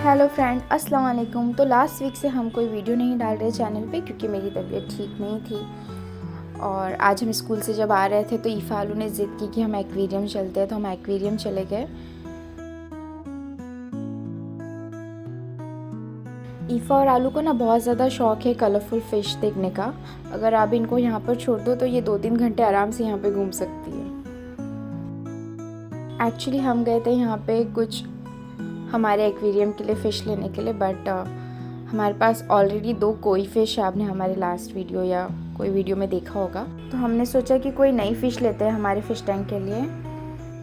Hello friend, अस्सलाम वालेकुम। तो लास्ट वीक से हम कोई वीडियो नहीं डाल रहे चैनल पे क्योंकि मेरी तबीयत ठीक नहीं थी। और आज हम स्कूल से जब आ रहे थे तो ईफ़ा आलू ने ज़िद की कि हम एक्वेरियम चलते हैं, तो हम एक्वेरियम चले गए। ईफ़ा और आलू को ना बहुत ज़्यादा शौक़ है कलरफुल फ़िश देखने का। अगर आप इनको यहाँ पर छोड़ दो तो ये 2-3 घंटे आराम से यहाँ पे घूम सकती है। एक्चुअली हम गए थे यहाँ पे कुछ हमारे एक्वेरियम के लिए फ़िश लेने के लिए, बट हमारे पास ऑलरेडी 2 कोई फ़िश है। आपने हमारे लास्ट वीडियो या कोई वीडियो में देखा होगा। तो हमने सोचा कि कोई नई फ़िश लेते हैं हमारे फ़िश टैंक के लिए,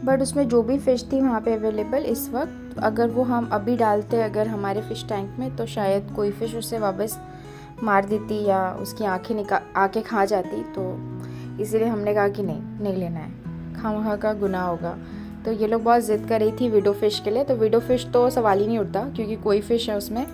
बट उसमें जो भी फ़िश थी वहाँ पे अवेलेबल इस वक्त, अगर वो हम अभी डालते अगर हमारे फ़िश टैंक में तो शायद कोई फ़िश उसे वापस मार देती या उसकी आँखें खा जाती। तो इसीलिए हमने कहा कि नहीं लेना है, खामखा का गुनाह होगा। तो ये लोग बहुत ज़िद कर रही थी विडो फ़िश के लिए, तो विडो फ़िश तो सवाल ही नहीं उठता क्योंकि कोई फ़िश है उसमें,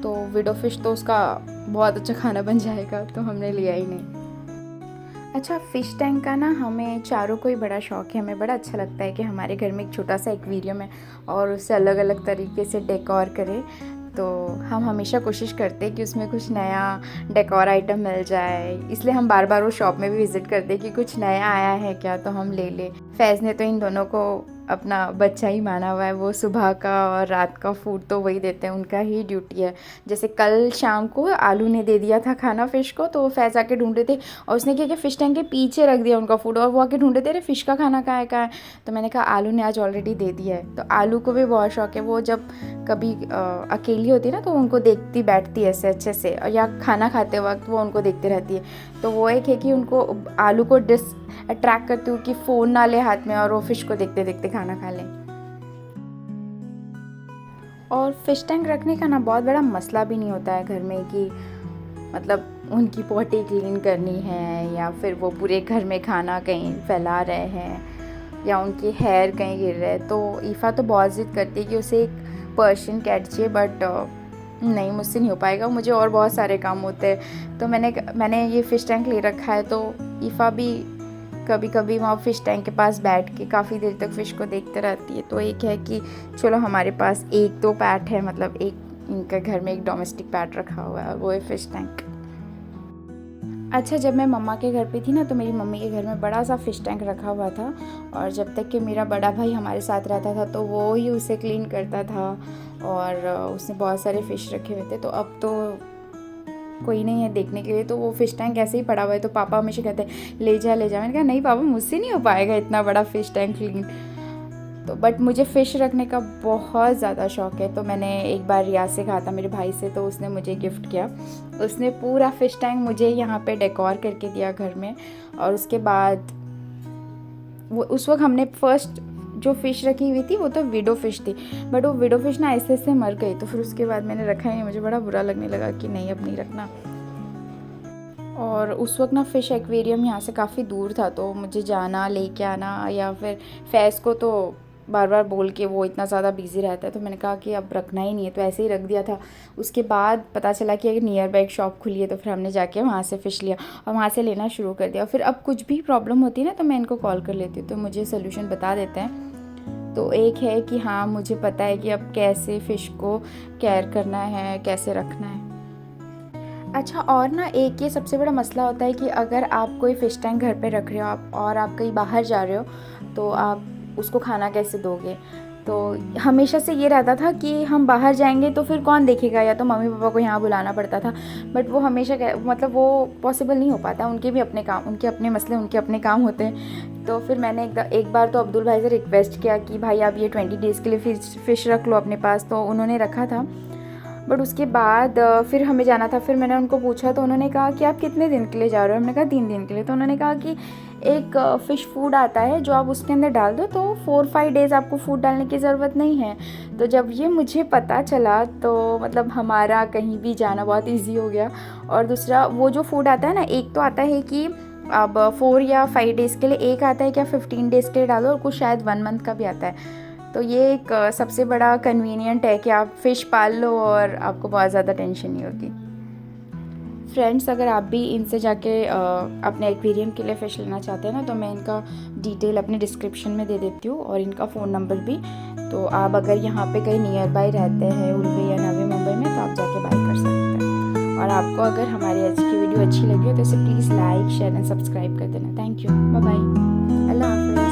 तो विडो फ़िश तो उसका बहुत अच्छा खाना बन जाएगा, तो हमने लिया ही नहीं। अच्छा, फ़िश टैंक का ना हमें चारों को ही बड़ा शौक़ है। हमें बड़ा अच्छा लगता है कि हमारे घर में एक छोटा सा एक्वेरियम है और उसे अलग अलग तरीके से डेकोर करें। तो हम हमेशा कोशिश करते हैं कि उसमें कुछ नया डेकोर आइटम मिल जाए, इसलिए हम बार बार वो शॉप में भी विज़िट करते हैं कि कुछ नया आया है क्या तो हम ले लें। फैज़ ने तो इन दोनों को अपना बच्चा ही माना हुआ है। वो सुबह का और रात का फूड तो वही देते हैं, उनका ही ड्यूटी है। जैसे कल शाम को आलू ने दे दिया था खाना फ़िश को, तो फैज़ आके ढूंढ रहे थे और उसने क्या किया, फ़िश टैंक के पीछे रख दिया उनका फूड और वो आके ढूंढ रहे थे, अरे फ़िश का खाना कहाँ है। तो मैंने कहा आलू ने आज ऑलरेडी दे दिया है। तो आलू को भी बहुत शौक़ है, वो जब कभी अकेली होती है ना तो उनको देखती बैठती है ऐसे अच्छे से, या खाना खाते वक्त वो उनको देखती रहती है। तो वो एक है कि उनको आलू को अट्रैक्ट करती हूँ कि फ़ोन ना ले हाथ में और वो फ़िश को देखते देखते खाना खा लें। और फ़िश टैंक रखने का ना बहुत बड़ा मसला भी नहीं होता है घर में कि मतलब उनकी पॉटी क्लीन करनी है या फिर वो पूरे घर में खाना कहीं फैला रहे हैं या उनके हेयर कहीं गिर रहे हैं। तो ईफ़ा तो बहुत ज़िद करती है कि उसे एक पर्शियन कैट चाहिए, बट नहीं, मुझसे नहीं हो पाएगा, मुझे और बहुत सारे काम होते हैं। तो मैंने ये फ़िश टैंक ले रखा है, तो ईफ़ा भी कभी कभी वहाँ फ़िश टैंक के पास बैठ के काफ़ी देर तक फ़िश को देखते रहती है। तो एक है कि चलो हमारे पास 1-2 पैट है, मतलब एक इनके घर में एक डोमेस्टिक पैट रखा हुआ है और वो है फ़िश टैंक। अच्छा, जब मैं मम्मा के घर पे थी ना तो मेरी मम्मी के घर में बड़ा सा फ़िश टैंक रखा हुआ था और जब तक कि मेरा बड़ा भाई हमारे साथ रहता था तो वो ही उसे क्लीन करता था और उसने बहुत सारे फ़िश रखे हुए थे। तो अब तो कोई नहीं है देखने के लिए, तो वो फ़िश टैंक ऐसे ही पड़ा हुआ है। तो पापा हमेशा कहते हैं ले जा। मैंने कहा नहीं पापा, मुझसे नहीं हो पाएगा इतना बड़ा फ़िश टैंक क्लीन। तो बट मुझे फ़िश रखने का बहुत ज़्यादा शौक़ है। तो मैंने एक बार रियाज से कहा था मेरे भाई से, तो उसने मुझे गिफ्ट किया। उसने पूरा फ़िश टैंक मुझे यहाँ पे डेकोर करके दिया घर में। और उसके बाद वो उस वक्त हमने फर्स्ट जो फ़िश रखी हुई थी वो तो विडो फ़िश थी, बट वो विडो फ़िश ना ऐसे ऐसे मर गई। तो फिर उसके बाद मैंने रखा ही नहीं, मुझे बड़ा बुरा लगने लगा कि नहीं अब नहीं रखना। और उस वक्त ना फ़िश एक्वेरियम यहाँ से काफ़ी दूर था, तो मुझे जाना लेके आना या फिर फैज़ को तो बार बार बोल के वो इतना ज़्यादा बिज़ी रहता है। तो मैंने कहा कि अब रखना ही नहीं है, तो ऐसे ही रख दिया था। उसके बाद पता चला कि एक नियर बाय एक शॉप खुली है, तो फिर हमने जाके वहाँ से फ़िश लिया और वहाँ से लेना शुरू कर दिया। फिर अब कुछ भी प्रॉब्लम होती है ना तो मैं इनको कॉल कर लेती हूँ, तो मुझे सोल्यूशन बता देते हैं। तो एक है कि हाँ, मुझे पता है कि अब कैसे फ़िश को केयर करना है, कैसे रखना है। अच्छा, और ना एक ये सबसे बड़ा मसला होता है कि अगर आप कोई फ़िश टैंक घर पे रख रहे हो आप और आप कहीं बाहर जा रहे हो तो आप उसको खाना कैसे दोगे। तो हमेशा से ये रहता था कि हम बाहर जाएंगे तो फिर कौन देखेगा, या तो मम्मी पापा को यहाँ बुलाना पड़ता था। बट वो हमेशा मतलब वो पॉसिबल नहीं हो पाता, उनके भी अपने काम, उनके अपने मसले, उनके अपने काम होते हैं। तो फिर मैंने एक बार तो अब्दुल भाई से रिक्वेस्ट किया कि भाई आप ये 20 डेज़ के लिए फ़िश रख लो अपने पास, तो उन्होंने रखा था। बट उसके बाद फिर हमें जाना था। फिर मैंने उनको पूछा तो उन्होंने कहा कि आप कितने दिन के लिए जा रहे हो। हमने कहा 3 दिन के लिए। तो उन्होंने कहा कि एक फ़िश फूड आता है जो आप उसके अंदर डाल दो, तो 4-5 डेज़ आपको फूड डालने की ज़रूरत नहीं है। तो जब ये मुझे पता चला तो मतलब हमारा कहीं भी जाना बहुत ईजी हो गया। और दूसरा, वो जो फूड आता है ना, एक तो आता है कि अब 4 या 5 डेज़ के लिए, एक आता है क्या 15 डेज़ के लिए डालो, और कुछ शायद 1 मंथ का भी आता है। तो ये एक सबसे बड़ा कन्वीनियंट है कि आप फ़िश पाल लो और आपको बहुत ज़्यादा टेंशन नहीं होगी। फ्रेंड्स, अगर आप भी इनसे जाके अपने एक्वेरियम के लिए फ़िश लेना चाहते हैं ना, तो मैं इनका डिटेल अपने डिस्क्रिप्शन में दे देती हूँ और इनका फ़ोन नंबर भी। तो आप अगर यहाँ पे कहीं नियर बाय रहते हैं उल्वे या नवी मुंबई में, तो आप जाके बाय कर सकते हैं। और आपको अगर हमारी आज की वीडियो अच्छी लगी हो तो इसे please like, share and subscribe कर देना। थैंक यू, बाय बाय, अल्लाह हाफ़िज़।